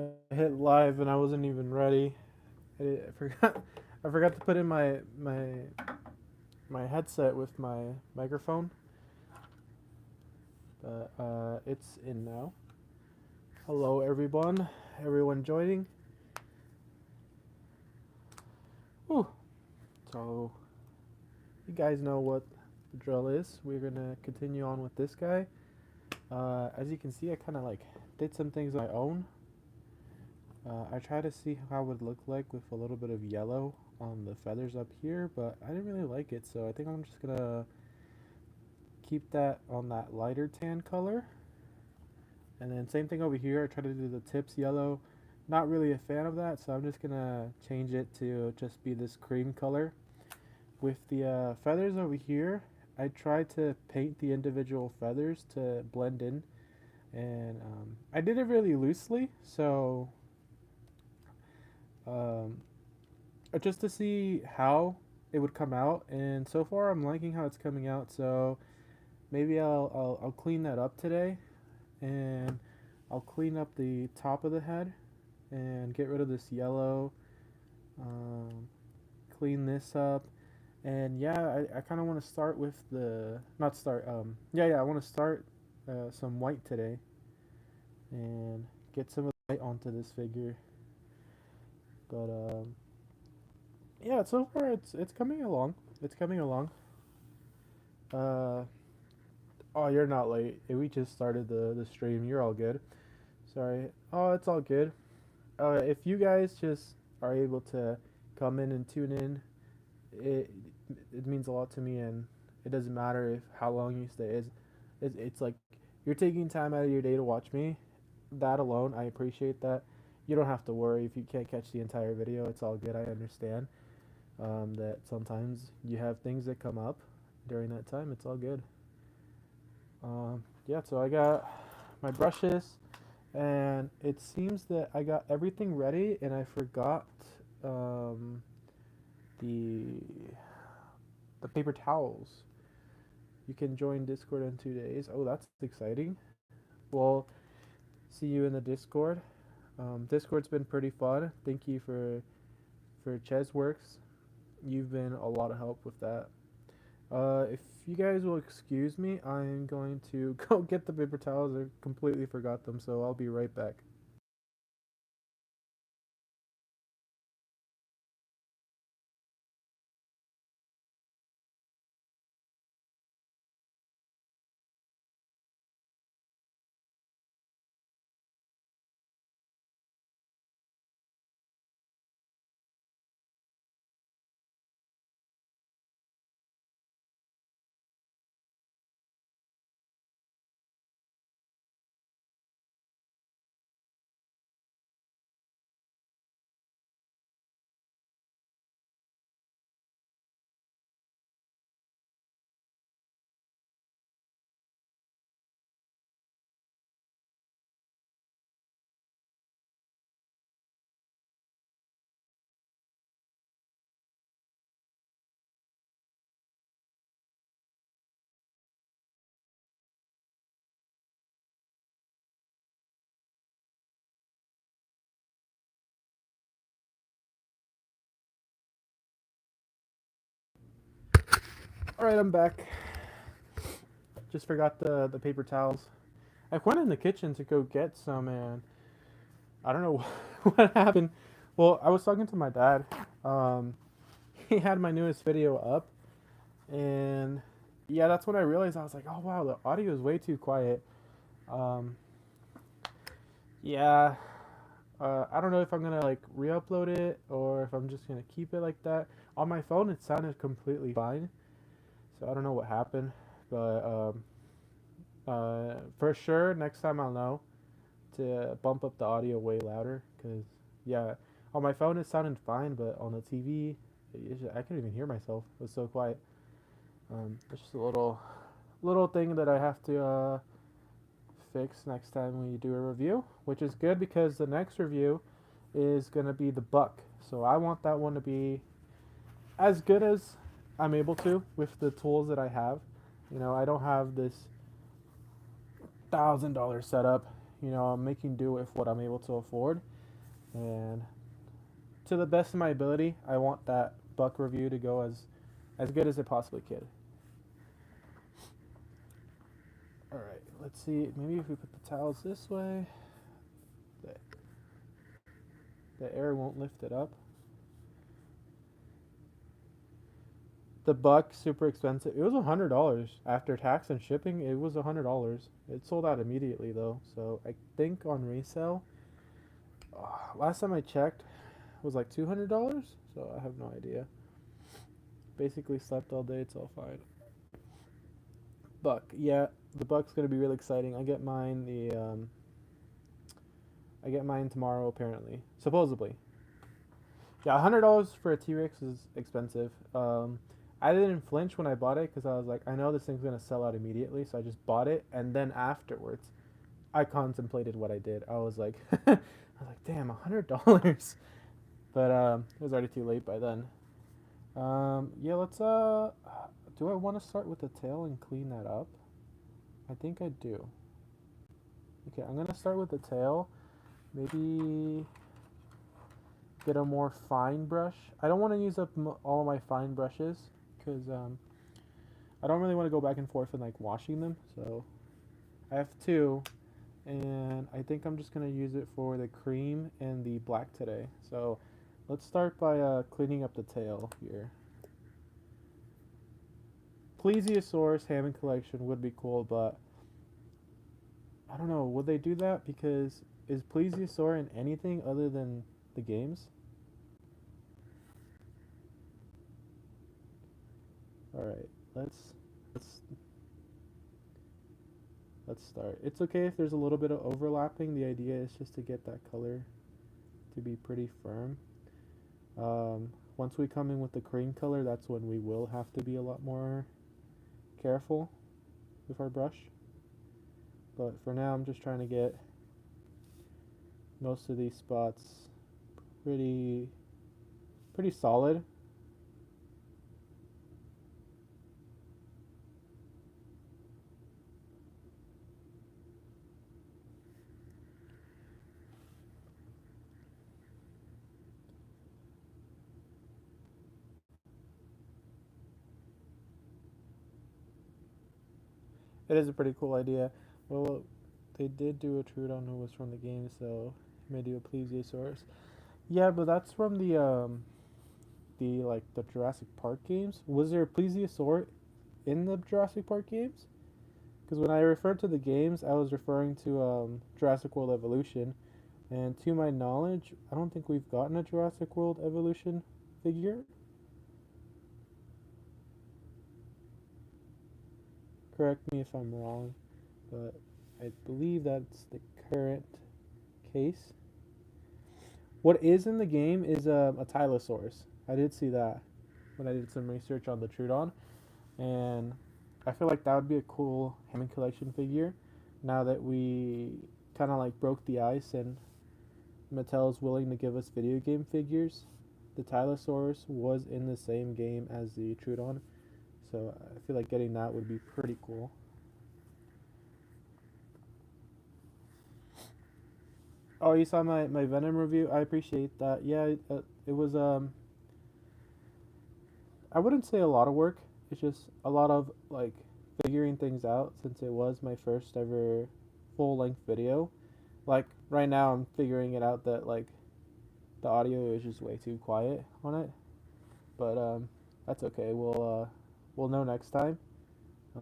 I hit live and I wasn't even ready. I forgot. I forgot to put in my headset with my microphone, but it's in now. Hello, everyone. Everyone joining. Whew. So you guys know what the drill is. We're gonna continue on with this guy. As you can see, I kind of like did some things on my own. I tried to see how it would look like with a little bit of yellow on the feathers up here, but I didn't really like it, so I think I'm just gonna keep that on that lighter tan color. And then same thing over here, I tried to do the tips yellow. Not really a fan of that, so I'm just gonna change it to just be this cream color. With the feathers over here, I tried to paint the individual feathers to blend in, and I did it really loosely, so um, just to see how it would come out. And so far, I'm liking how it's coming out. So maybe I'll clean that up today, and I'll clean up the top of the head and get rid of this yellow. Um, Clean this up, and yeah, I kind of want to start with the not start. Yeah, I want to start some white today and get some of the white onto this figure. But yeah, so far it's coming along. It's coming along. Uh, oh, you're not late. We just started the stream. You're all good. Sorry. Oh, it's all good. If you guys just are able to come in and tune in, it it means a lot to me, and it doesn't matter if how long you stay. It's like you're taking time out of your day to watch me. That alone, I appreciate that. You don't have to worry if you can't catch the entire video. It's all good. I understand that sometimes you have things that come up during that time. It's all good. Yeah, so I got my brushes, and it seems that I got everything ready, and I forgot um, the the paper towels. You can join Discord in 2 days. Oh, that's exciting. Well, see you in the Discord. Discord's been pretty fun. Thank you for Chesworks. You've been a lot of help with that. If you guys will excuse me, I'm going to go get the paper towels. I completely forgot them, so I'll be right back. All right, I'm back. Just forgot the paper towels. I went in the kitchen to go get some, and I don't know what happened. Well, I was talking to my dad. Um, he had my newest video up, and yeah, that's when I realized. I was like, oh wow, the audio is way too quiet. Um, yeah, I don't know if I'm gonna like re-upload it or if I'm just gonna keep it like that. On my phone, it sounded completely fine, so I don't know what happened, but for sure next time I'll know to bump up the audio way louder, because yeah, on my phone it sounded fine, but on the TV, I couldn't even hear myself. It was so quiet. It's just a little thing that I have to fix next time we do a review, which is good because the next review is gonna be the buck. So I want that one to be as good as I'm able to with the tools that I have. I don't have this $1,000 setup. I'm making do with what I'm able to afford. And to the best of my ability, I want that buck review to go as good as it possibly could. All right, let's see. Maybe if we put the towels this way, the, the air won't lift it up. The buck super expensive. It was $100 after tax and shipping. It was $100. It sold out immediately though. So I think on resale, last time I checked, it was like $200. So I have no idea. Basically slept all day. It's all fine. Buck, yeah, the buck's gonna be really exciting. I get mine tomorrow apparently, supposedly. Yeah, $100 for a T Rex is expensive. I didn't flinch when I bought it because I was like, I know this thing's gonna sell out immediately, so I just bought it, and then afterwards, I contemplated what I did. I was like, damn, $100. But it was already too late by then. Yeah, let's do I want to start with the tail and clean that up? I think I do. Okay, I'm gonna start with the tail. Maybe get a more fine brush. I don't want to use up all of my fine brushes because I don't really want to go back and forth and like washing them. So I have two, and I think I'm just gonna use it for the cream and the black today. So let's start by cleaning up the tail here. Plesiosaurus Hammond collection would be cool, but I don't know. Would they do that? Because is Plesiosaur in anything other than the games? All right, let's let's start. It's okay if there's a little bit of overlapping. The idea is just to get that color to be pretty firm. Once we come in with the cream color, that's when we will have to be a lot more careful with our brush. But for now, I'm just trying to get most of these spots pretty solid. It is a pretty cool idea. Well, they did do a Trudon who was from the game, so may do a Plesiosaurus. Yeah, but that's from the Jurassic Park games. Was there a Plesiosaur in the Jurassic Park games? Because when I referred to the games, I was referring to Jurassic World Evolution, and to my knowledge, I don't think we've gotten a Jurassic World Evolution figure. Correct me if I'm wrong, but I believe that's the current case. What is in the game is a Tylosaurus. I did see that when I did some research on the Trudon, and I feel like that would be a cool Hammond collection figure. Now that we kind of like broke the ice and Mattel is willing to give us video game figures, the Tylosaurus was in the same game as the Trudon, so I feel like getting that would be pretty cool. Oh, you saw my Venom review? I appreciate that. Yeah, it was I wouldn't say a lot of work. It's just a lot of like figuring things out since it was my first ever full length video. Like right now I'm figuring it out that like the audio is just way too quiet on it. But that's okay. We'll know next time.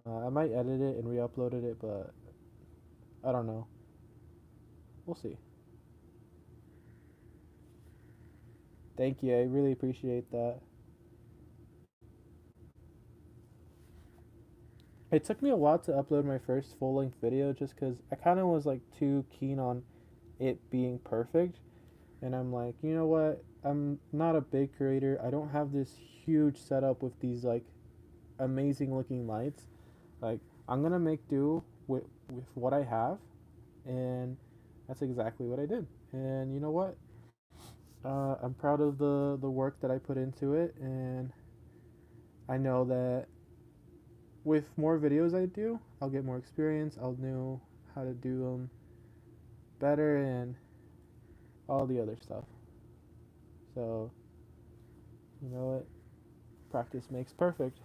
I might edit it and re-uploaded it, but I don't know. We'll see. Thank you. I really appreciate that. It took me a while to upload my first full length video just because I kind of was like too keen on it being perfect. And I'm like, you know what? I'm not a big creator. I don't have this huge setup with these like amazing looking lights. Like, I'm gonna make do with what I have, and that's exactly what I did. And you know what? I'm proud of the work that I put into it, and I know that with more videos I do, I'll get more experience. I'll know how to do them better, and all the other stuff. So, you know what? Practice makes perfect.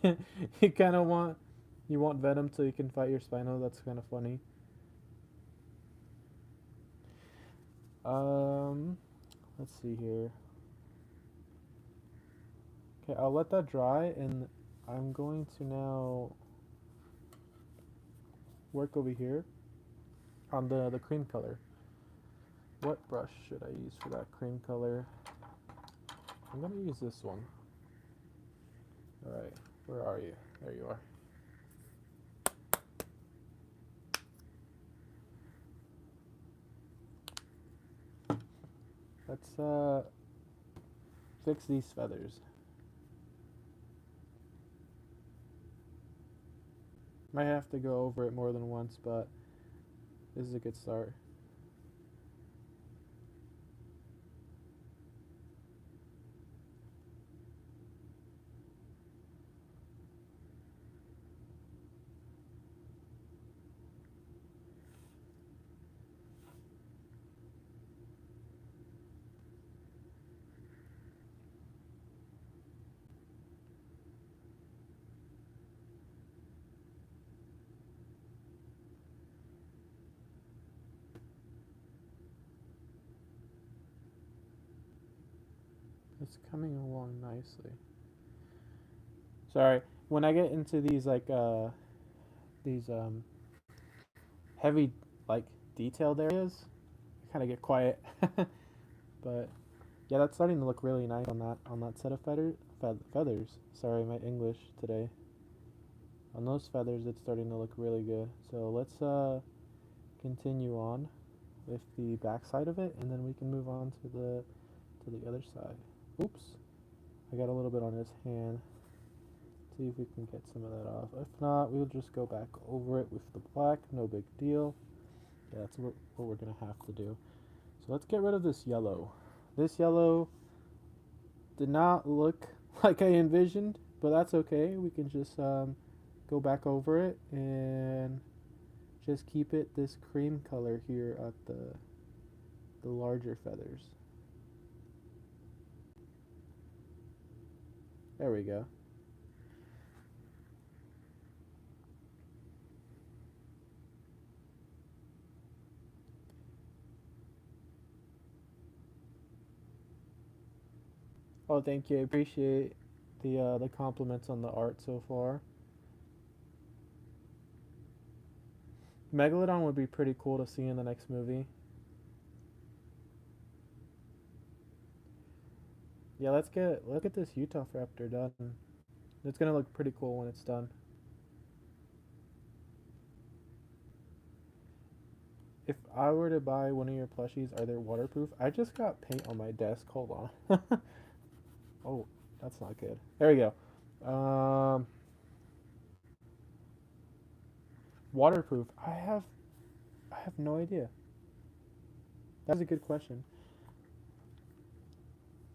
you kind of want you want Venom so you can fight your Spino. That's kind of funny. Um, let's see here. Okay, I'll let that dry, and I'm going to now work over here on the cream color. What brush should I use for that cream color? I'm gonna use this one. All right, where are you? There you are. Let's fix these feathers. Might have to go over it more than once, but this is a good start. It's coming along nicely. Sorry, when I get into these heavy like detailed areas, I kind of get quiet. But yeah, that's starting to look really nice on that set of feathers. Sorry, my English today. On those feathers, it's starting to look really good. So let's continue on with the back side of it, and then we can move on to the other side. Oops, I got a little bit on his hand. See if we can get some of that off. If not, we'll just go back over it with the black. No big deal. Yeah, that's what we're gonna have to do. So let's get rid of this yellow. This yellow did not look like I envisioned, but that's okay. We can just go back over it and just keep it this cream color here at the larger feathers. There we go. Oh, thank you. I appreciate the compliments on the art so far. Megalodon would be pretty cool to see in the next movie. Yeah, let's get this Utahraptor done. It's gonna look pretty cool when it's done. If I were to buy one of your plushies, are they waterproof? I just got paint on my desk. Hold on. Oh, that's not good. There we go. Waterproof. I have no idea. That's a good question.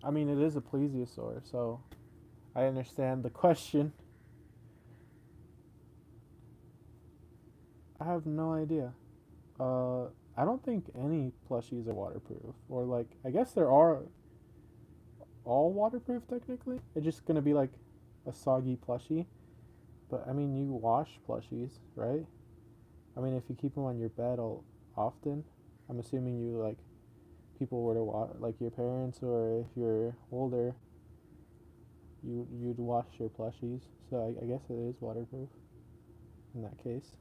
I mean, it is a plesiosaur, so I understand the question. I have no idea. Uh, I don't think any plushies are waterproof, or like I guess there are all waterproof technically. It's just gonna be like a soggy plushie. But I mean, you wash plushies, right? I mean, if you keep them on your bed all often, I'm assuming you like people were to wash, like your parents, or if you're older, you'd wash your plushies. So I guess it is waterproof in that case.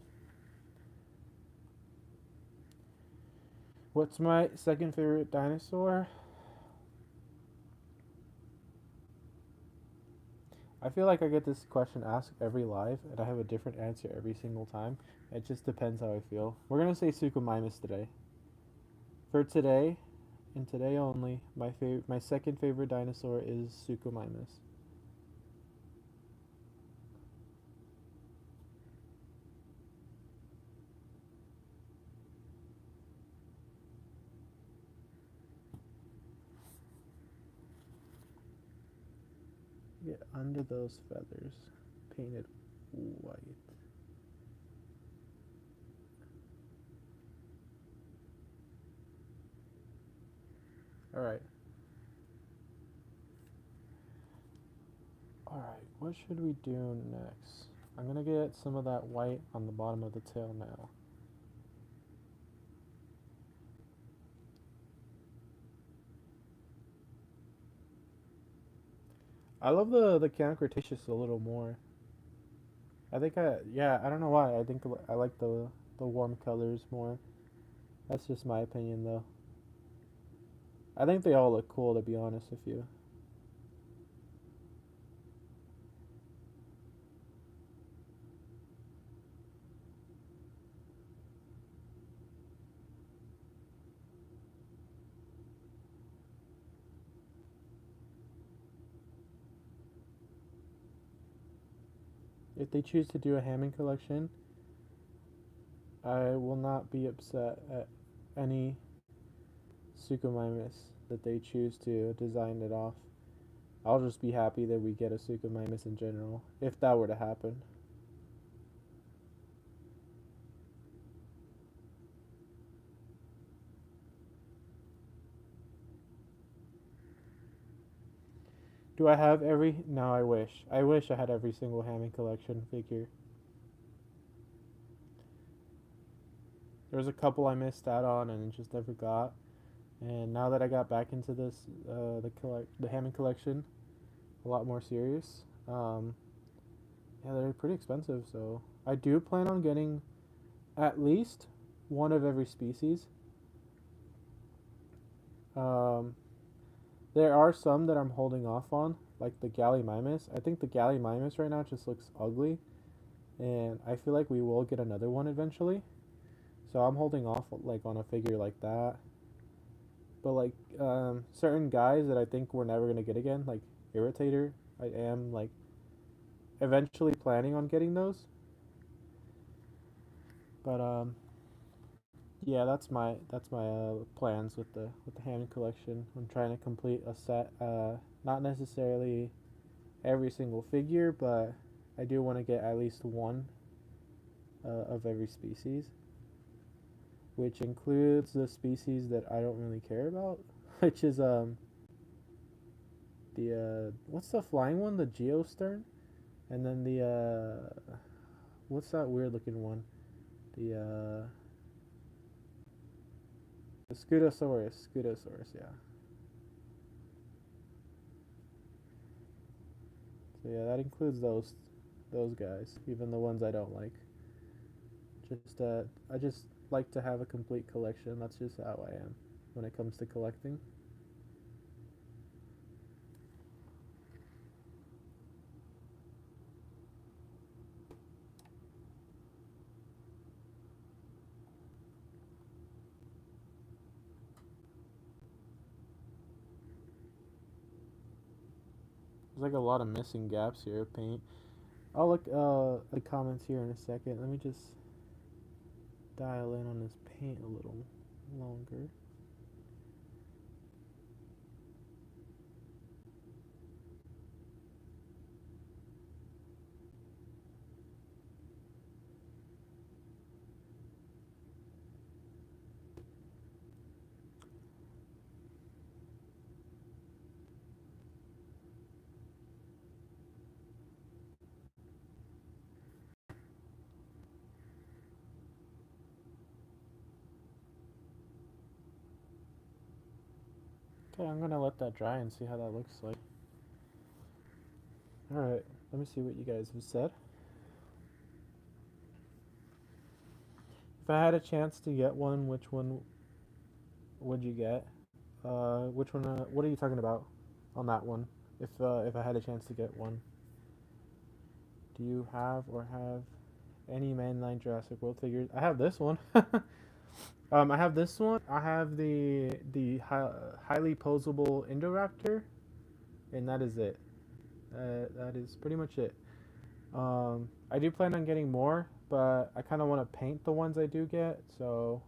What's my second favorite dinosaur? I feel like I get this question asked every live, and I have a different answer every single time. It just depends how I feel. We're gonna say Suchomimus today. For today, and today only, my second favorite dinosaur is Suchomimus. Get under those feathers, painted white. Alright. Alright, what should we do next? I'm gonna get some of that white on the bottom of the tail now. I love the Count Cretaceous a little more. Yeah, I don't know why. I think I like the warm colors more. That's just my opinion though. I think they all look cool to be honest with you. If they choose to do a Hammond collection, I will not be upset at any Suchomimus that they choose to design it off. I'll just be happy that we get a Suchomimus in general, if that were to happen. Do I have every? No, I wish. I wish I had every single Hammond collection figure. There was a couple I missed out on and just never got. And now that I got back into this, the Hammond collection, a lot more serious. Yeah, they're pretty expensive, so I do plan on getting at least one of every species. Um, there are some that I'm holding off on, like the Gallimimus. I think the Gallimimus right now just looks ugly, and I feel like we will get another one eventually. So I'm holding off like on a figure like that. But like certain guys that I think we're never gonna get again, like Irritator, I am like eventually planning on getting those. But yeah, that's my plans with the Hammond collection. I'm trying to complete a set. Not necessarily every single figure, but I do want to get at least one of every species, which includes the species that I don't really care about, which is the what's the flying one? The Geostern, and then the what's that weird looking one? The Scutosaurus, yeah. So yeah, that includes those guys, even the ones I don't like. I just like to have a complete collection. That's just how I am when it comes to collecting. There's like a lot of missing gaps here of paint. I'll look at the comments here in a second. Let me just dial in on this paint a little longer. Okay, I'm gonna let that dry and see how that looks like. Alright, let me see what you guys have said. If I had a chance to get one, which one would you get? Which one? What are you talking about on that one? If I had a chance to get one, do you have or have any mainline Jurassic World figures? I have this one. I have this one. I have the highly posable Indoraptor, and that is it. That is pretty much it. I do plan on getting more, but I kind of want to paint the ones I do get, so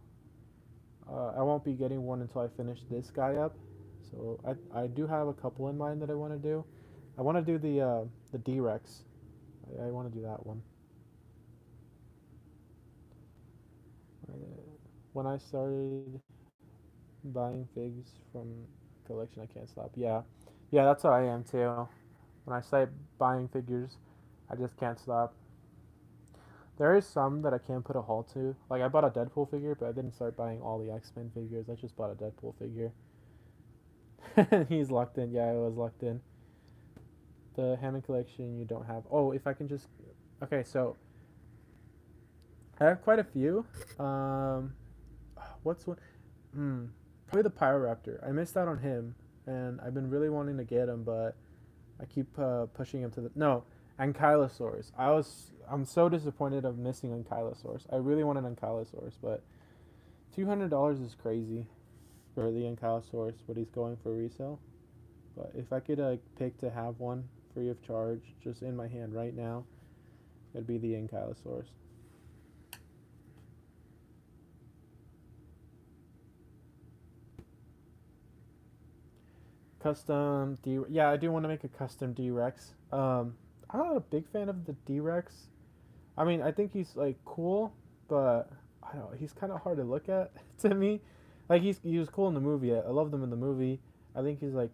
I won't be getting one until I finish this guy up. So I do have a couple in mind that I want to do. I want to do the D-Rex. I want to do that one. When I started buying figs from collection. I can't stop. Yeah, yeah, that's how I am too. When I start buying figures, I just can't stop. There is some that I can't put a halt to. Like I bought a Deadpool figure, but I didn't start buying all the X-Men figures. I just bought a Deadpool figure. He's locked in. Yeah, I was locked in. The Hammond collection you don't have. Oh, if I can just. Okay, so I have quite a few. Um, what's one? Probably the Pyroraptor. I missed out on him, and I've been really wanting to get him, but I keep pushing him to the no. Ankylosaurus. I'm so disappointed of missing Ankylosaurus. I really wanted Ankylosaurus, but $200 is crazy for the Ankylosaurus. What he's going for resale. But if I could pick to have one free of charge, just in my hand right now, it'd be the Ankylosaurus. Custom D. Yeah, I do want to make a custom D-Rex. I'm not a big fan of the D-Rex. I mean, I think he's like cool, but I don't know, he's kind of hard to look at to me. Like he was cool in the movie. I loved him in the movie. I think he's like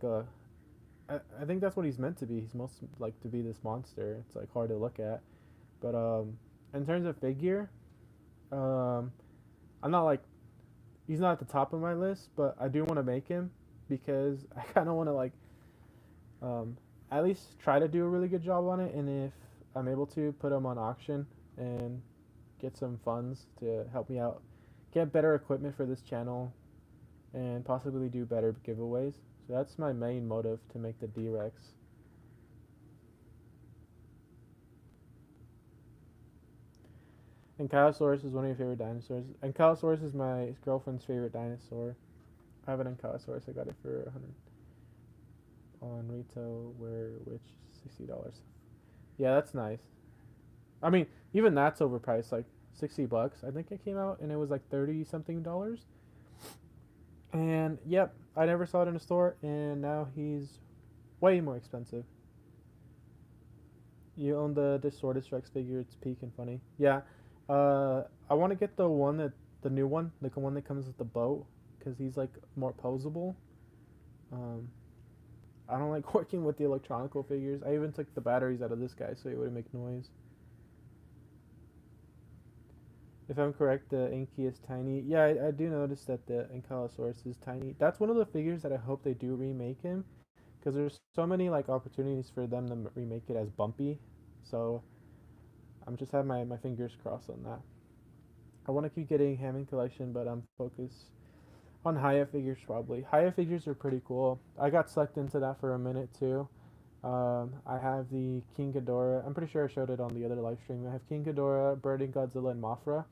I think that's what he's meant to be. He's most like to be this monster. It's like hard to look at. But in terms of figure, um I'm not like he's not at the top of my list, but I do want to make him because I kind of want to like um, at least try to do a really good job on it. And if I'm able to put him on auction and get some funds to help me out, get better equipment for this channel, and possibly do better giveaways. So that's my main motive to make the D-Rex. Ankylosaurus is one of your favorite dinosaurs. Ankylosaurus is my girlfriend's favorite dinosaur. I have an Ankylosaurus. I got it for 100 on retail, which $60. Yeah, that's nice. I mean, even that's overpriced, like $60. I think it came out and it was like 30 something dollars. And yep, I never saw it in a store, and now he's way more expensive. You own the Distorted Rex figure. It's peak and funny. Yeah, I want to get the new one, the one that comes with the boat, because he's like more posable. Um, I don't like working with the electronical figures. I even took the batteries out of this guy so it wouldn't make noise. If I'm correct, the Inky is tiny. Yeah, I do notice that the Ankylosaurus is tiny. That's one of the figures that I hope they do remake him, because there's so many like opportunities for them to remake it as bumpy. So I'm just having my fingers crossed on that. I want to keep getting Hammond collection, but I'm focused on Haya figures probably. Haya figures are pretty cool. I got sucked into that for a minute too. I have the King Ghidorah. I'm pretty sure I showed it on the other live stream. I have King Ghidorah, Birding Godzilla, and Mothra.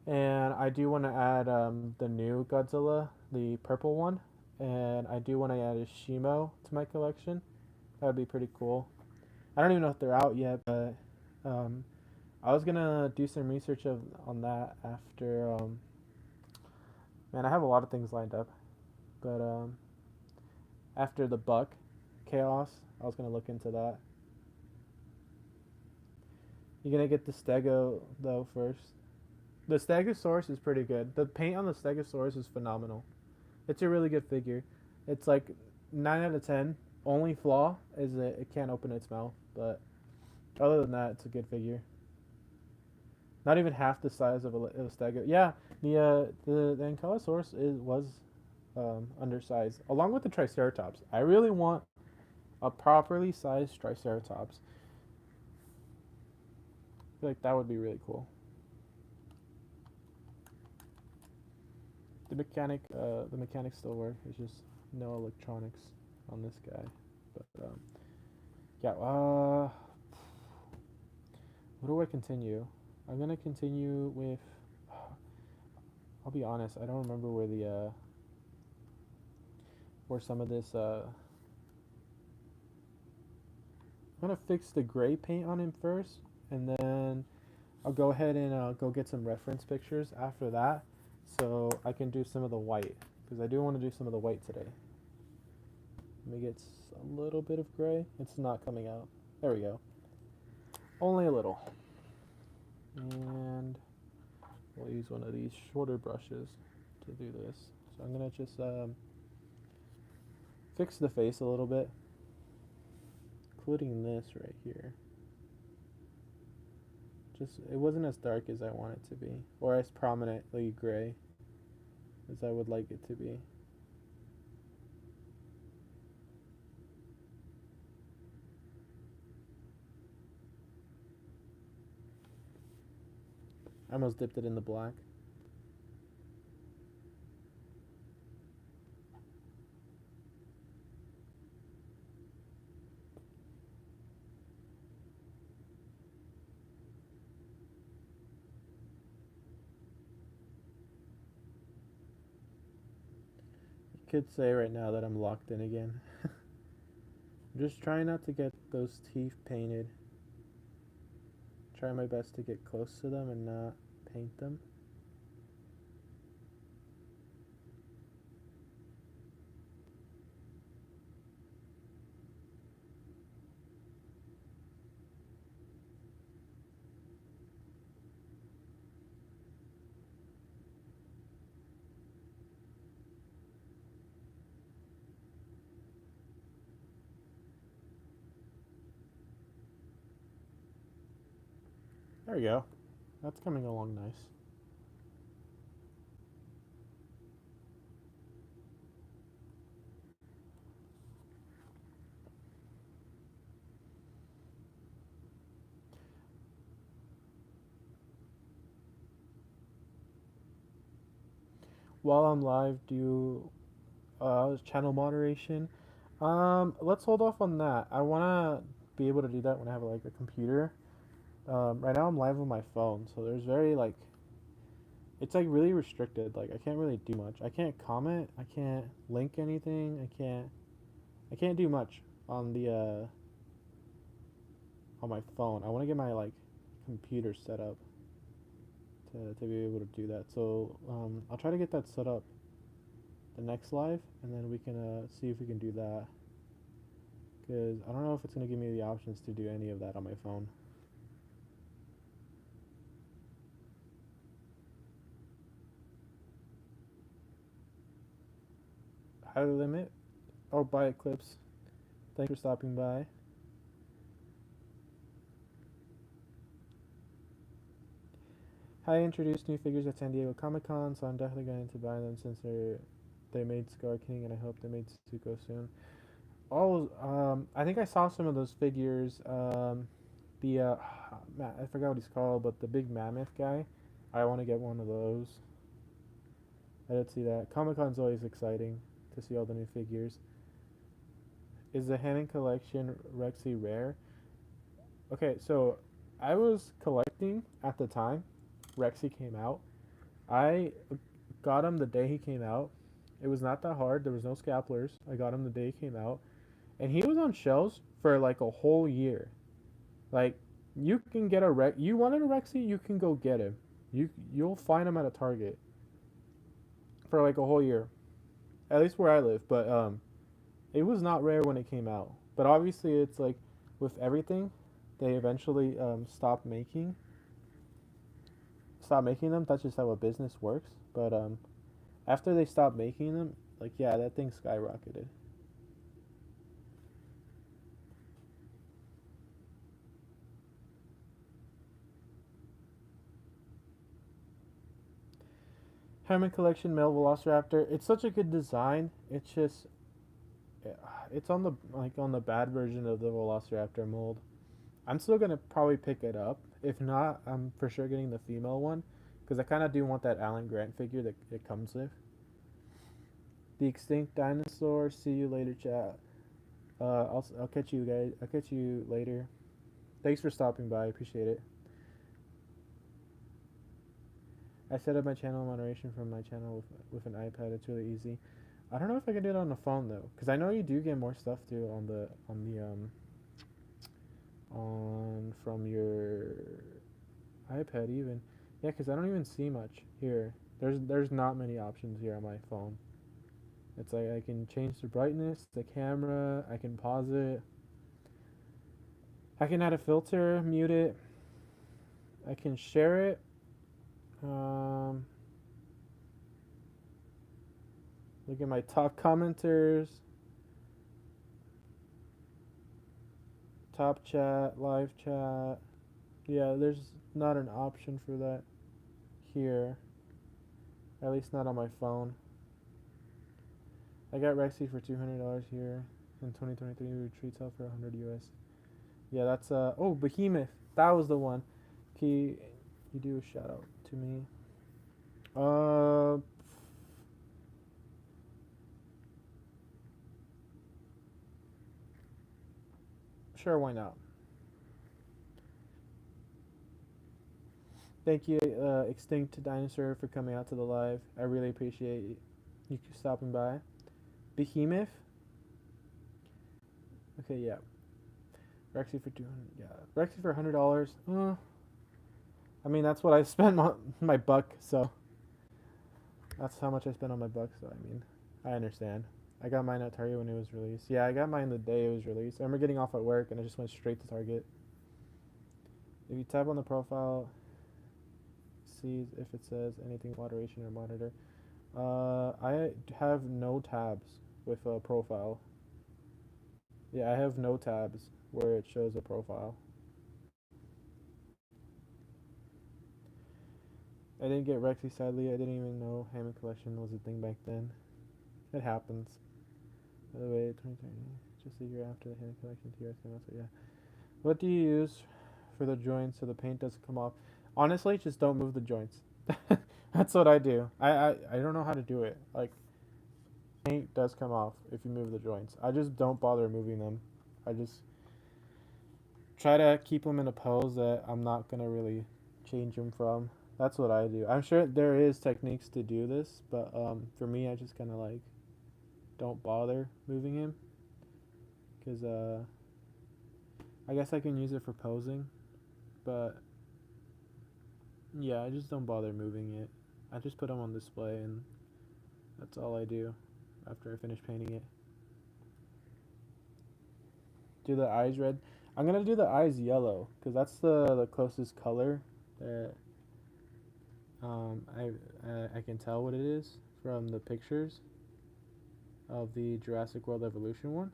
And I do want to add the new Godzilla, the purple one. And I do want to add a Shimo to my collection. That would be pretty cool. I don't even know if they're out yet, but um, I was going to do some research on that after... man, I have a lot of things lined up. But after the Buck Chaos, I was going to look into that. You're going to get the Stego, though, first. The Stegosaurus is pretty good. The paint on the Stegosaurus is phenomenal. It's a really good figure. It's like 9 out of 10. Only flaw is that it can't open its mouth. But other than that, it's a good figure. Not even half the size of a Stego. Yeah, the Ankylosaurus was undersized, along with the Triceratops. I really want a properly sized Triceratops. I feel like that would be really cool. The mechanics still work. There's just no electronics on this guy. But yeah. What do I continue? I'm gonna continue with. I'll be honest. I don't remember where some of this. I'm gonna fix the gray paint on him first, and then I'll go ahead and go get some reference pictures after that, so I can do some of the white, because I do want to do some of the white today. Let me get a little bit of gray. It's not coming out. There we go. Only a little. And we'll use one of these shorter brushes to do this. So I'm gonna just fix the face a little bit, including this right here. Just, it wasn't as dark as I want it to be, or as prominently gray as I would like it to be. I almost dipped it in the black. You could say right now that I'm locked in again. I'm just trying not to get those teeth painted. Try my best to get close to them and not paint them. There we go. That's coming along nice. While I'm live, do channel moderation. Let's hold off on that. I wanna be able to do that when I have like a computer. Right now I'm live on my phone, so there's very like it's like really restricted. Like I can't really do much. I can't comment. I can't link anything. I can't do much on the on my phone. I want to get my like computer set up to be able to do that. So I'll try to get that set up the next live, and then we can see if we can do that. Because I don't know if it's gonna give me the options to do any of that on my phone. How to limit? Oh, by Eclipse. Thanks for stopping by. I introduced new figures at San Diego Comic Con, so I'm definitely going to buy them since they made Scar King, and I hope they made Zuko soon. Oh, I think I saw some of those figures. The I forgot what he's called, but the big mammoth guy. I want to get one of those. I did see that. Comic Con's always exciting to see all the new figures. Is the Hanon collection Rexy rare? Okay, so I was collecting at the time Rexy came out. I got him the day he came out. It was not that hard. There was no scalpers. I got him the day he came out, and he was on shelves for like a whole year. Like you can get you wanted a Rexy, you can go get him. You'll find him at a Target for like a whole year, at least where I live. But it was not rare when it came out. But obviously, it's like with everything, they eventually stop making them. That's just how a business works. But after they stopped making them, like yeah, that thing skyrocketed. Herman Collection male Velociraptor. It's such a good design. It's just it's on the bad version of the Velociraptor mold. I'm still gonna probably pick it up. If not, I'm for sure getting the female one because I kind of do want that Alan Grant figure that it comes with. The extinct dinosaur. See you later, chat. I'll catch you guys. I'll catch you later. Thanks for stopping by. I appreciate it. I set up my channel moderation from my channel with an iPad. It's really easy. I don't know if I can do it on the phone though, because I know you do get more stuff too on from your iPad even. Yeah, because I don't even see much here. There's not many options here on my phone. It's like I can change the brightness, the camera, I can pause it, I can add a filter, mute it, I can share it. Look at my top commenters. top chat, live chat. Yeah, there's not an option for that here. At least not on my phone. I got Rexy for $200 here. In 2023, retreats out for 100 US. Yeah, that's oh, Behemoth. That was the one. Can you do a shout out to me? Uh sure, why not? Thank you, Extinct Dinosaur, for coming out to the live. I really appreciate you stopping by. Behemoth? Okay, yeah. Rexy for 200. Yeah. Rexy for $100. I mean, that's what I spent my buck, so. That's how much I spent on my buck, so I mean, I understand. I got mine at Target when it was released. Yeah, I got mine the day it was released. I remember getting off at work and I just went straight to Target. If you tap on the profile, see if it says anything moderation or monitor. I have no tabs with a profile. Yeah, I have no tabs where it shows a profile. I didn't get Rexy, sadly. I didn't even know Hammond Collection was a thing back then. It happens. By the way, 2030, just a year after the Hammond Collection TRS came out, so yeah. What do you use for the joints so the paint doesn't come off? Honestly, just don't move the joints. That's what I do. I don't know how to do it. Like, paint does come off if you move the joints. I just don't bother moving them. I just try to keep them in a pose that I'm not going to really change them from. That's what I do. I'm sure there is techniques to do this, but for me, I just kind of like don't bother moving him because I guess I can use it for posing, but yeah, I just don't bother moving it. I just put them on display and that's all I do after I finish painting it. Do the eyes red. I'm gonna do the eyes yellow because that's the closest color that I can tell what it is from the pictures of the Jurassic World Evolution one.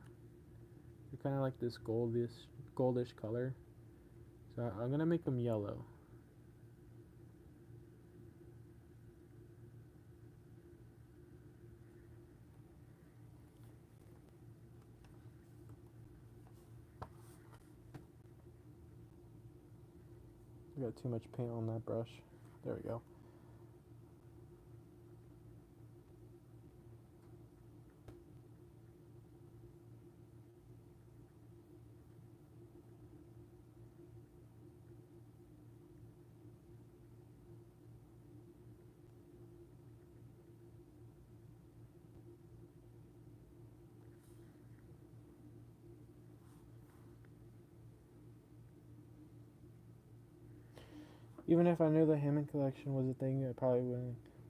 They're kind of like this goldish color. So I'm gonna make them yellow. I got too much paint on that brush. There we go. Even if I knew the Hammond Collection was a thing, I probably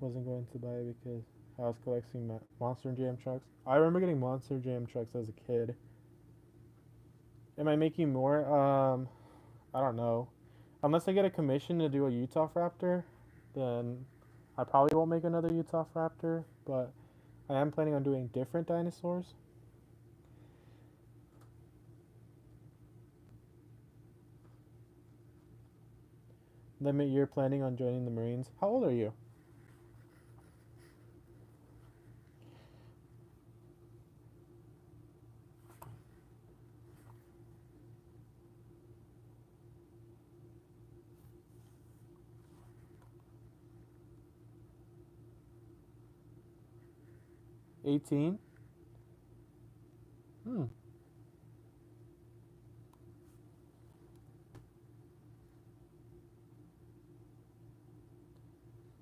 wasn't going to buy it because I was collecting Monster Jam trucks. I remember getting Monster Jam trucks as a kid. Am I making more? I don't know. Unless I get a commission to do a Utahraptor, then I probably won't make another Utahraptor, but I am planning on doing different dinosaurs. Limit, you're planning on joining the Marines. How old are you? $18? Hmm.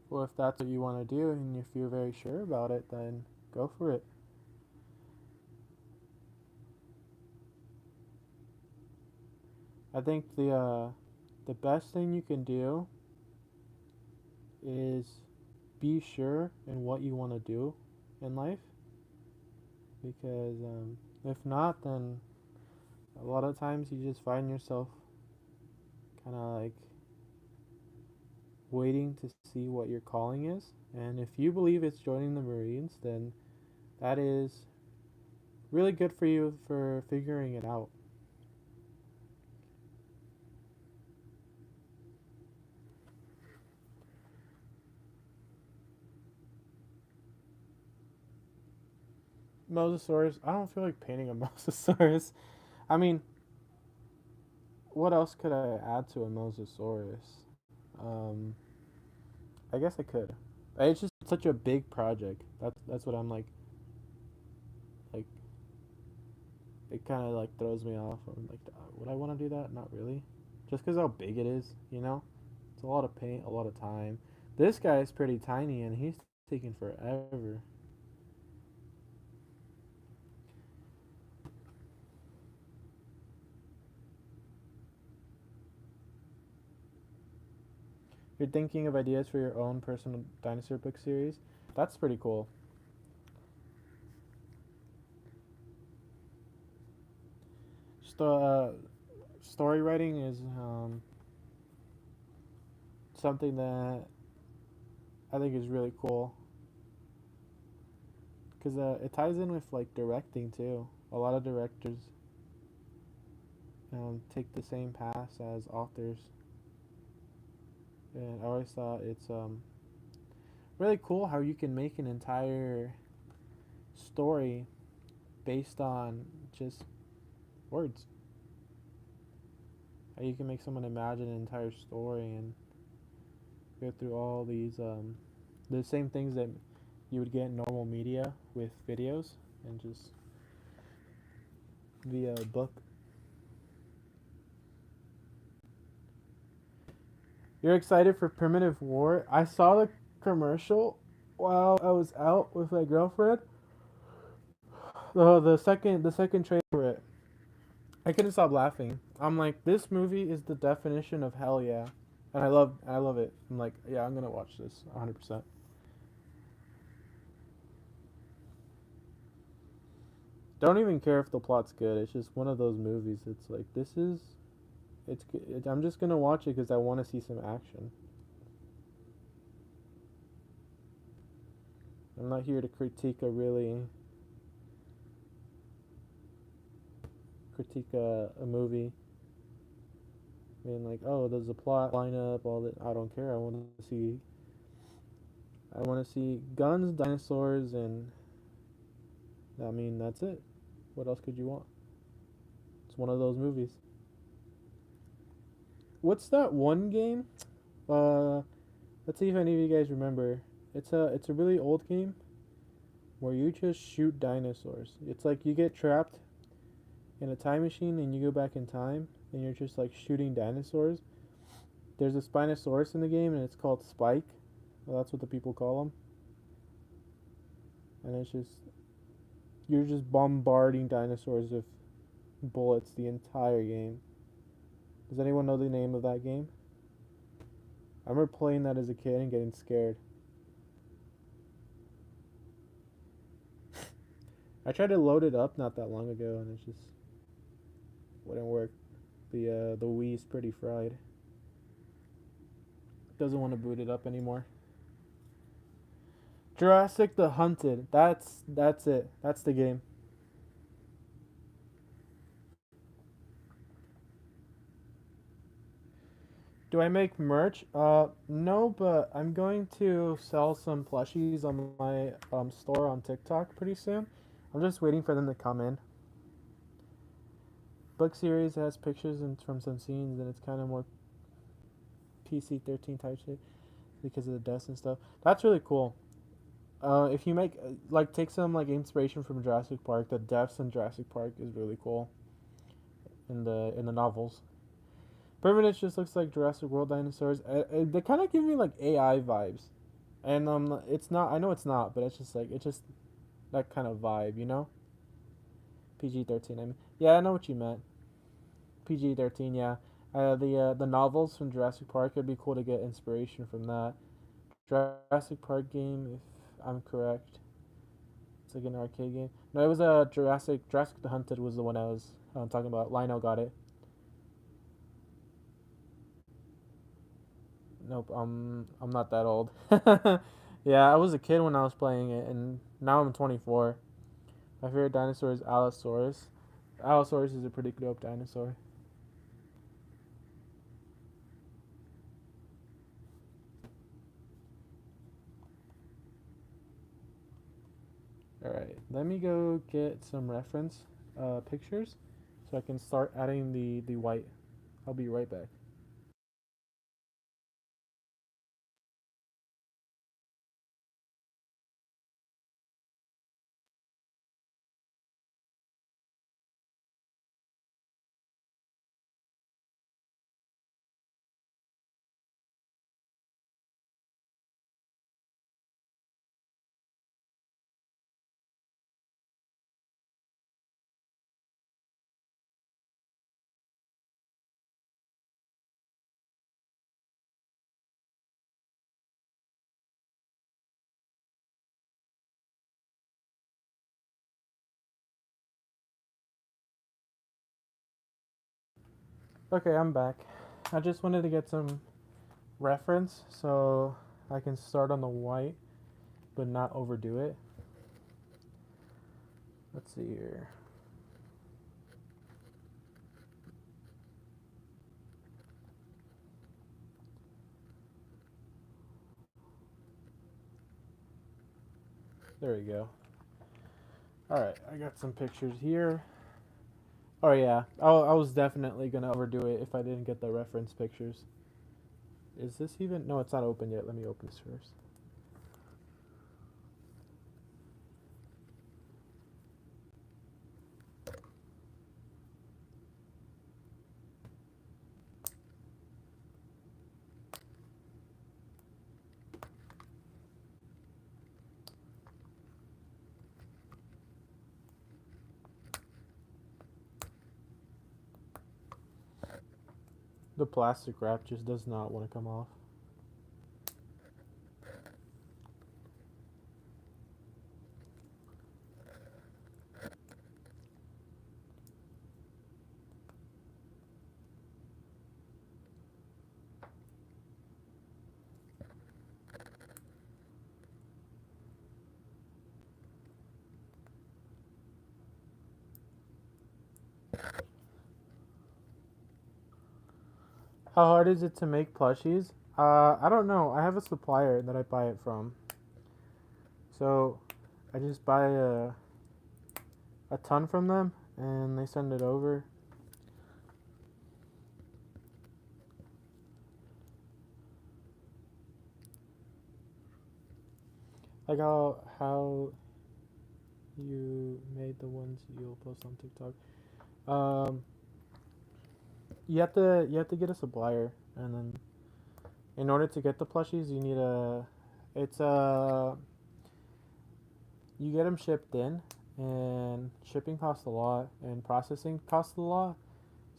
Well, if that's what you want to do and if you're very sure about it, then go for it. I think the best thing you can do is be sure in what you want to do in life, because if not, then a lot of times you just find yourself kind of like waiting to see what your calling is. And if you believe it's joining the Marines, then that is really good for you for figuring it out. Mosasaurus. I don't feel like painting a Mosasaurus. I mean, what else could I add to a Mosasaurus? Um, I guess I could. It's just such a big project. That's what I'm like it kind of like throws me off. I'm like, would I want to do that? Not really. Just because how big it is, you know? It's a lot of paint, a lot of time. This guy is pretty tiny and he's taking forever. You're thinking of ideas for your own personal dinosaur book series? That's pretty cool. Story writing is something that I think is really cool because it ties in with like directing too. A lot of directors take the same path as authors, and I always thought it's really cool how you can make an entire story based on just words. How you can make someone imagine an entire story and go through all these the same things that you would get in normal media with videos and just via a book. You're excited for Primitive War? I saw the commercial while I was out with my girlfriend. The second trailer for it. I couldn't stop laughing. I'm like, this movie is the definition of hell yeah, and I love it. I'm like, yeah, I'm gonna watch this 100%. Don't even care if the plot's good. It's just one of those movies. It's like I'm just gonna watch it because I want to see some action. I'm not here to critique a movie. Being like, oh, does the plot line up? All that. I don't care. I want to see guns, dinosaurs, and I mean that's it. What else could you want? It's one of those movies. What's that one game? Uh, let's see if any of you guys remember. It's a really old game where you just shoot dinosaurs. It's like you get trapped in a time machine and you go back in time and you're just like shooting dinosaurs. There's a Spinosaurus in the game and it's called Spike. Well, that's what the people call him. And it's just you're just bombarding dinosaurs with bullets the entire game. Does anyone know the name of that game? I remember playing that as a kid and getting scared. I tried to load it up not that long ago and it just wouldn't work. The Wii is pretty fried. Doesn't want to boot it up anymore. Jurassic the Hunted. That's it. That's the game. Do I make merch? No, but I'm going to sell some plushies on my store on TikTok pretty soon. I'm just waiting for them to come in. Book series has pictures and from some scenes, and it's kind of more PC-13 type shit because of the deaths and stuff. That's really cool. If you make like take some like inspiration from Jurassic Park, the deaths in Jurassic Park is really cool in the novels. Permanence just looks like Jurassic World dinosaurs. They kind of give me like AI vibes, and it's not. I know it's not, but it's just that kind of vibe, you know. PG-13. I mean, yeah, I know what you meant. PG-13. Yeah. The novels from Jurassic Park. It'd be cool to get inspiration from that. Jurassic Park game, if I'm correct. It's like an arcade game. No, it was a Jurassic the Hunted was the one I was talking about. Lionel got it. Nope, I'm not that old. Yeah, I was a kid when I was playing it, and now I'm 24. My favorite dinosaur is Allosaurus. Allosaurus is a pretty dope dinosaur. Alright, let me go get some reference pictures so I can start adding the white. I'll be right back. Okay, I'm back. I just wanted to get some reference so I can start on the white but not overdo it. Let's see here. There we go. Alright, I got some pictures here. Oh yeah, I was definitely gonna overdo it if I didn't get the reference pictures. Is this even? No, it's not open yet. Let me open this first. The plastic wrap just does not want to come off. How hard is it to make plushies? I don't know. I have a supplier that I buy it from. So I just buy a ton from them and they send it over. Like how you made the ones you'll post on TikTok. Um, you have to get a supplier, and then in order to get the plushies, you need a. It's you get them shipped in, and shipping costs a lot, and processing costs a lot.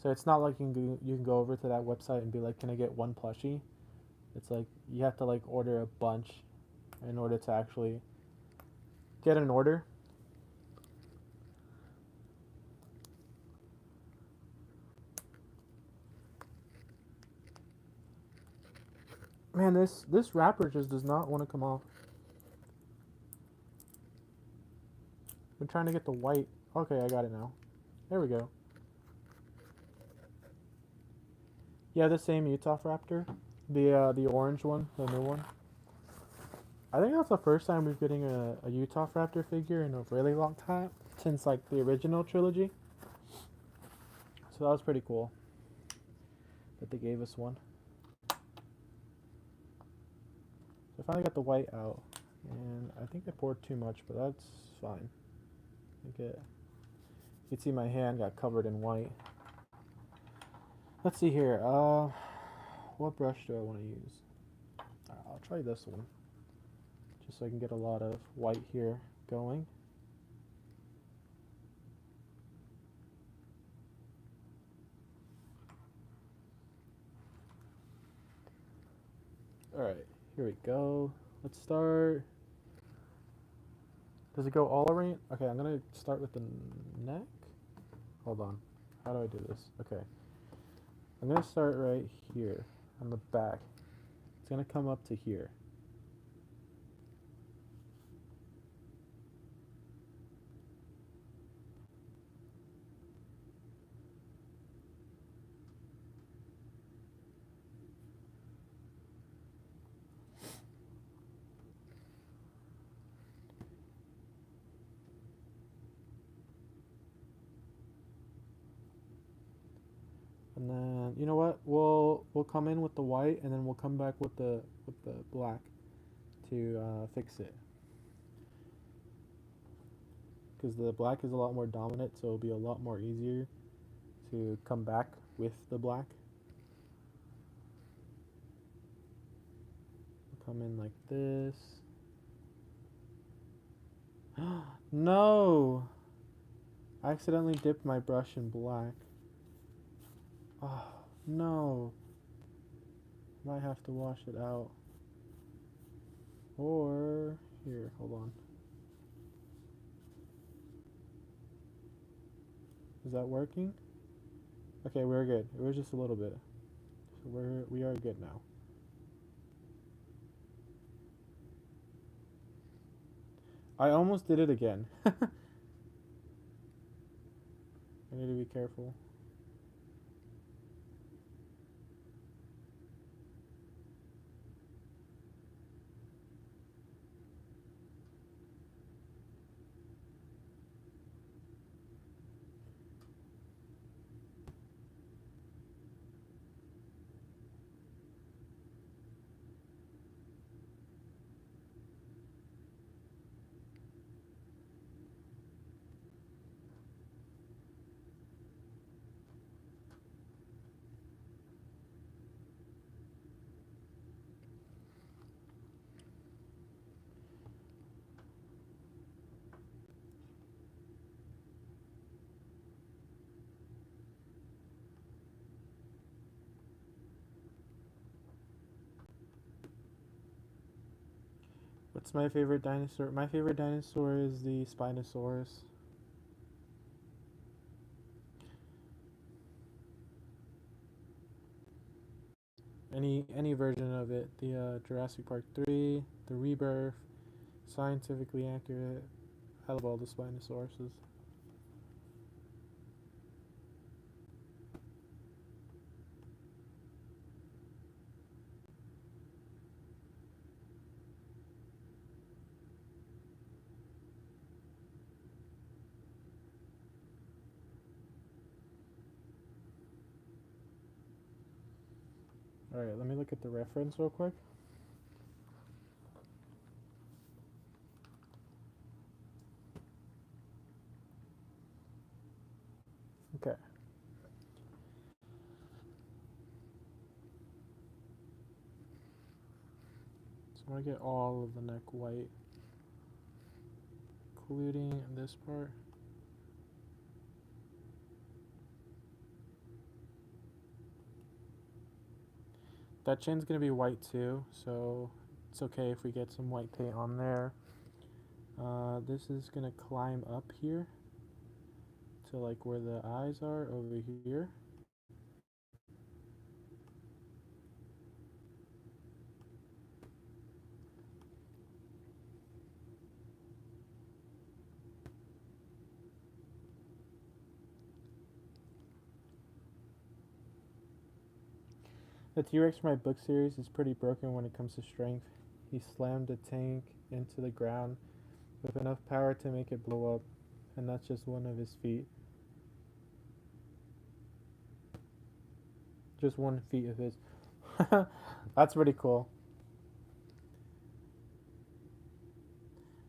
So it's not like you can go over to that website and be like, "Can I get one plushie?" It's like you have to like order a bunch in order to actually get an order. Man, this wrapper just does not want to come off. I'm trying to get the white. Okay, I got it now. There we go. Yeah, the same Utahraptor, the orange one, the new one. I think that's the first time we're getting a Utahraptor figure in a really long time since like the original trilogy. So that was pretty cool that they gave us one. So I finally got the white out, and I think I poured too much, but that's fine. I think it. You can see my hand got covered in white. Let's see here. What brush do I want to use? I'll try this one, just so I can get a lot of white here going. Alright, here we go. Let's start. Does it go all around? Okay, I'm gonna start with the neck. Hold on. How do I do this? Okay. I'm gonna start right here on the back. It's gonna come up to here. You know what? We'll come in with the white, and then we'll come back with the black to fix it. Because the black is a lot more dominant, so it'll be a lot more easier to come back with the black. Come in like this. No! I accidentally dipped my brush in black. Oh, no. Might have to wash it out. Or, here, hold on. Is that working? Okay, we're good. It was just a little bit. So we are good now. I almost did it again. I need to be careful. What's my favorite dinosaur? My favorite dinosaur is the Spinosaurus. Any version of it. The Jurassic Park 3, the Rebirth, scientifically accurate. I love all the Spinosauruses. Alright, let me look at the reference real quick. Okay. So I'm going to get all of the neck white, including this part. That chin's going to be white too, so it's okay if we get some white paint on there. This is going to climb up here to like where the eyes are over here. The T-Rex from my book series is pretty broken when it comes to strength. He slammed a tank into the ground with enough power to make it blow up, and that's just one of his feet. Just one feet of his. That's pretty cool.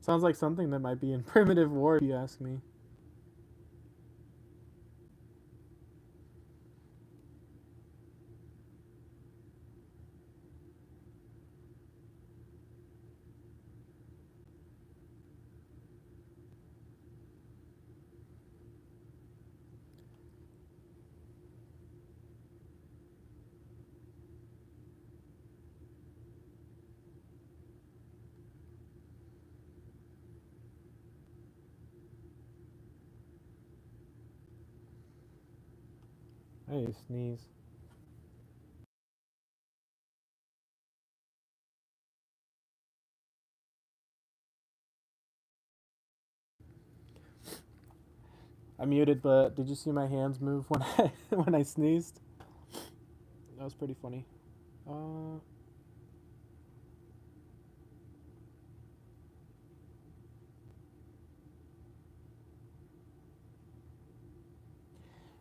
Sounds like something that might be in Primitive War, if you ask me. I need to sneeze. I muted, but did you see my hands move when I when I sneezed? That was pretty funny. Uh,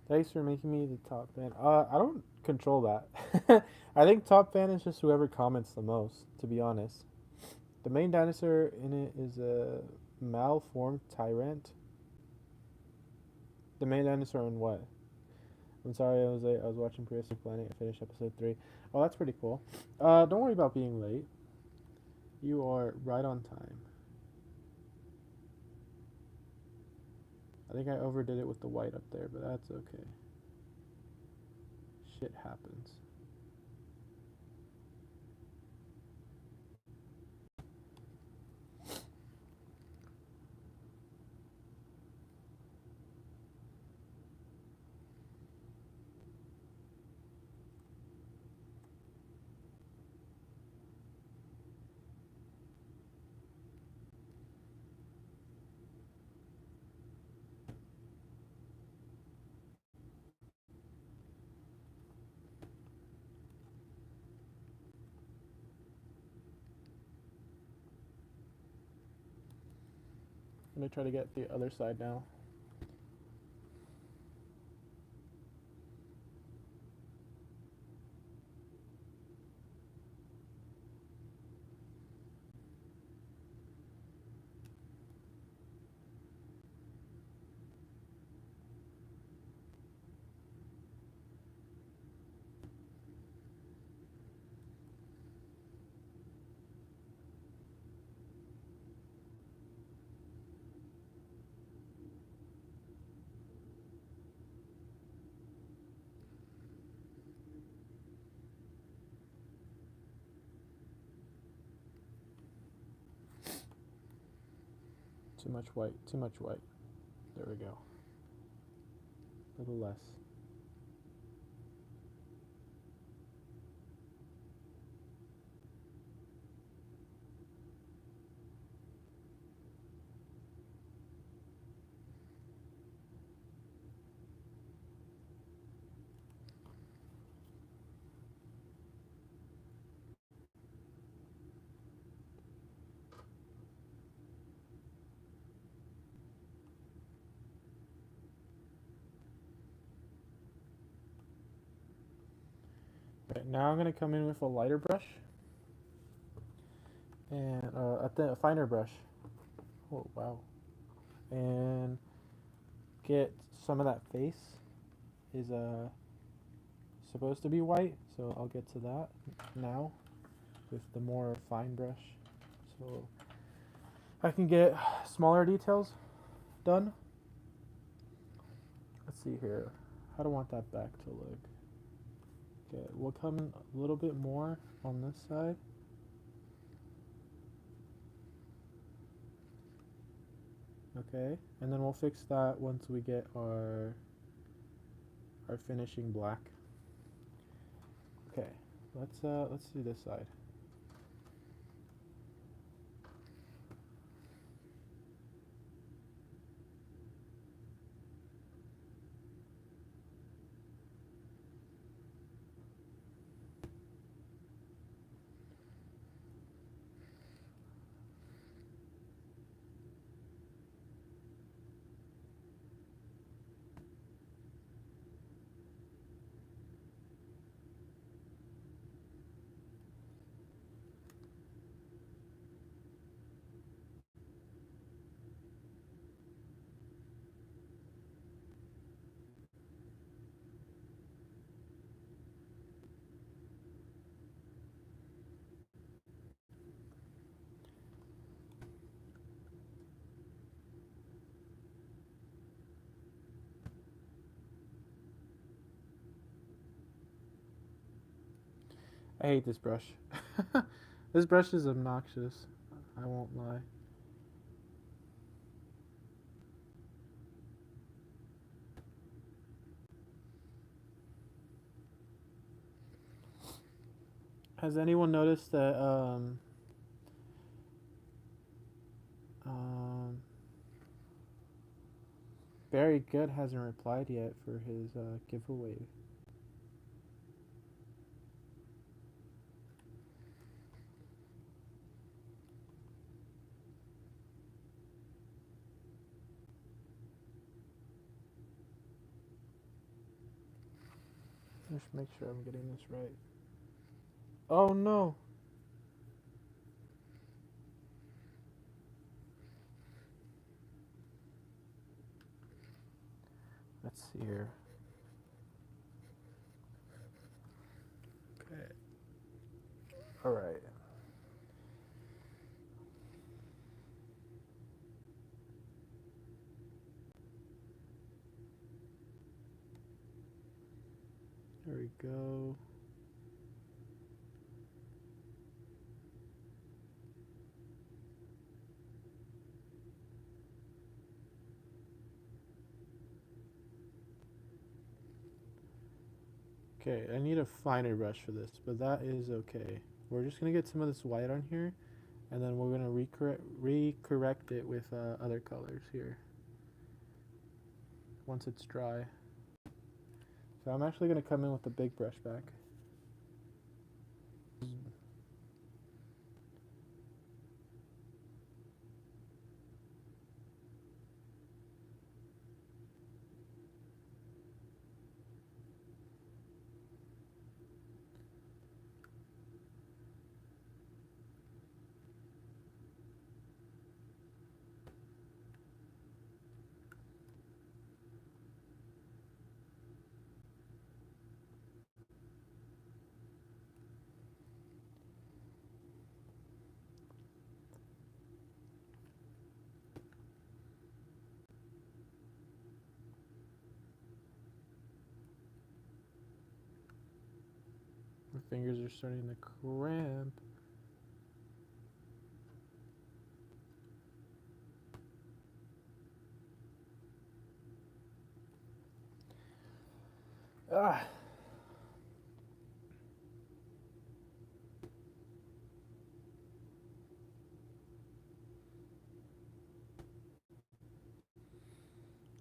Thanks for making me the top fan. I don't control that. I think top fan is just whoever comments the most, to be honest. The main dinosaur in it is a malformed tyrant. The main dinosaur in what? I'm sorry, I was watching Prehistoric Planet. I finished episode 3. Oh, that's pretty cool. Don't worry about being late. You are right on time. I think I overdid it with the white up there, but that's okay. Shit happens. I'm gonna try to get the other side now. Too much white, too much white. There we go. A little less. Right, now I'm gonna come in with a lighter brush and a finer brush. Oh wow! And get some of that face is supposed to be white, so I'll get to that now with the more fine brush, so I can get smaller details done. Let's see here. How do I want that back to look? Okay, we'll come in a little bit more on this side. Okay, and then we'll fix that once we get our finishing black. Okay, let's do this side. I hate this brush. This brush is obnoxious. I won't lie. Has anyone noticed that Very Good hasn't replied yet for his giveaway? Just make sure I'm getting this right. Oh no! Let's see here. Okay. Alright. There we go. Okay, I need a finer brush for this, but that is okay. We're just gonna get some of this white on here, and then we're gonna recorrect it with other colors here once it's dry. So I'm actually gonna come in with the big brush back. My fingers are starting to cramp. Ah.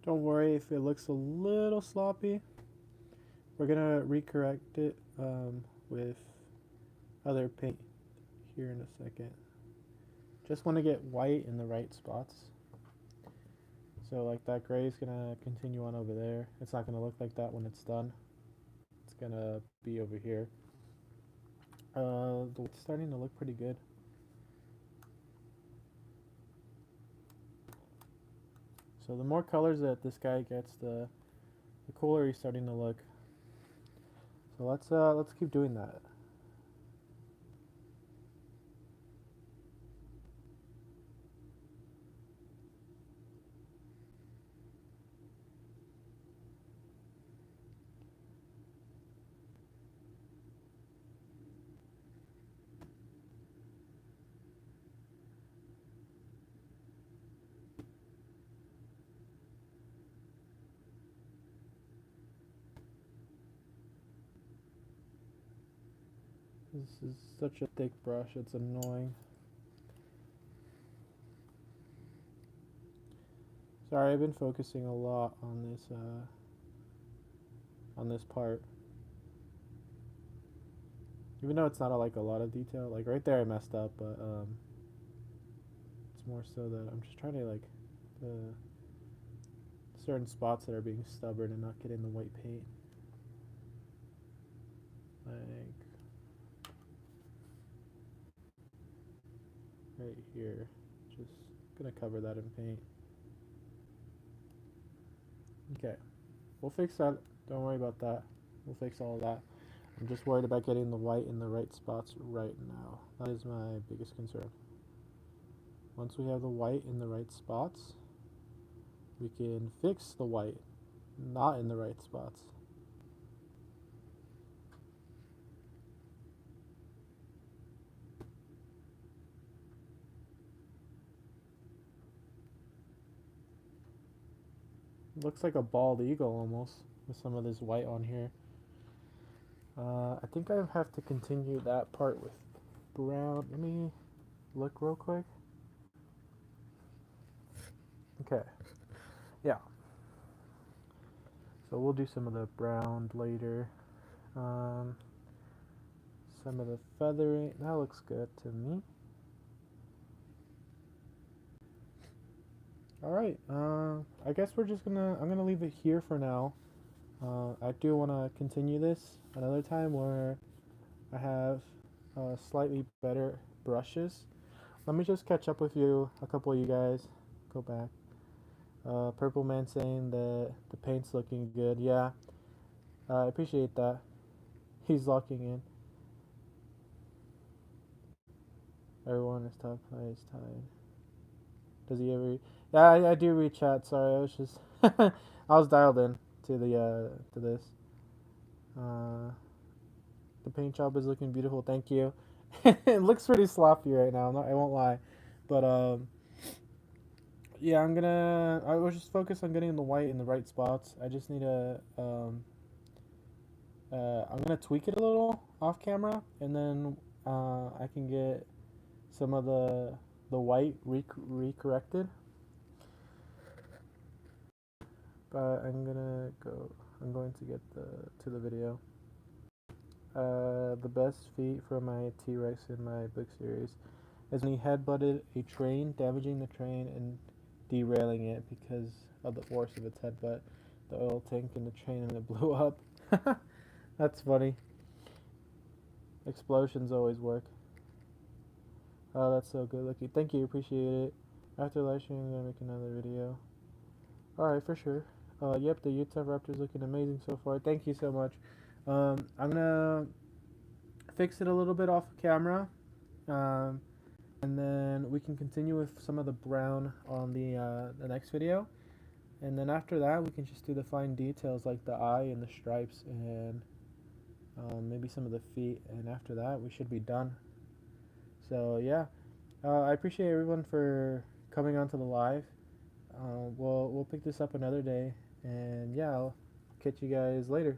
Don't worry if it looks a little sloppy. We're gonna recorrect it with other paint here in a second. Just want to get white in the right spots. So like that gray is gonna continue on over there. It's not gonna look like that when it's done. It's gonna be over here. The white's starting to look pretty good. So the more colors that this guy gets, the cooler he's starting to look. So let's keep doing that. This is such a thick brush, it's annoying. Sorry, I've been focusing a lot on this part. Even though it's not like a lot of detail, like right there I messed up, but it's more so that I'm just trying to like the certain spots that are being stubborn and not getting the white paint. Like right here. Just gonna cover that in paint. Okay, we'll fix that. Don't worry about that. We'll fix all of that. I'm just worried about getting the white in the right spots right now. That is my biggest concern. Once we have the white in the right spots, we can fix the white not in the right spots. Looks like a bald eagle almost with some of this white on here. I think I have to continue that part with brown. Let me look real quick. Okay. Yeah. So we'll do some of the brown later. Some of the feathering. That looks good to me. Alright. I guess we're just gonna... I'm gonna leave it here for now. I do want to continue this another time where I have slightly better brushes. Let me just catch up with you, a couple of you guys. Go back. Purple Man saying that the paint's looking good. Yeah, I appreciate that. He's locking in. Everyone is top highest tied. Does he ever? Yeah, I do read chat. Sorry, I was just I was dialed in to the to this. Uh, the paint job is looking beautiful. Thank you. It looks pretty sloppy right now. I won't lie, but yeah, I was just focused on getting the white in the right spots. I just need to I'm gonna tweak it a little off camera, and then I can get some of the white recorrected. But I'm going to get the video. The best feat for my T-Rex in my book series is when he headbutted a train, damaging the train and derailing it because of the force of its headbutt. The oil tank in the train and it blew up. That's funny. Explosions always work. Oh, that's so good looking. Thank you, appreciate it. After live stream, I'm gonna make another video. Alright, for sure. Yep, the Utahraptor's looking amazing so far. Thank you so much. I'm gonna fix it a little bit off camera, um, and then we can continue with some of the brown on the next video. And then after that, we can just do the fine details like the eye and the stripes and maybe some of the feet. And after that, we should be done. So yeah, I appreciate everyone for coming onto the live. We'll pick this up another day, and yeah, I'll catch you guys later.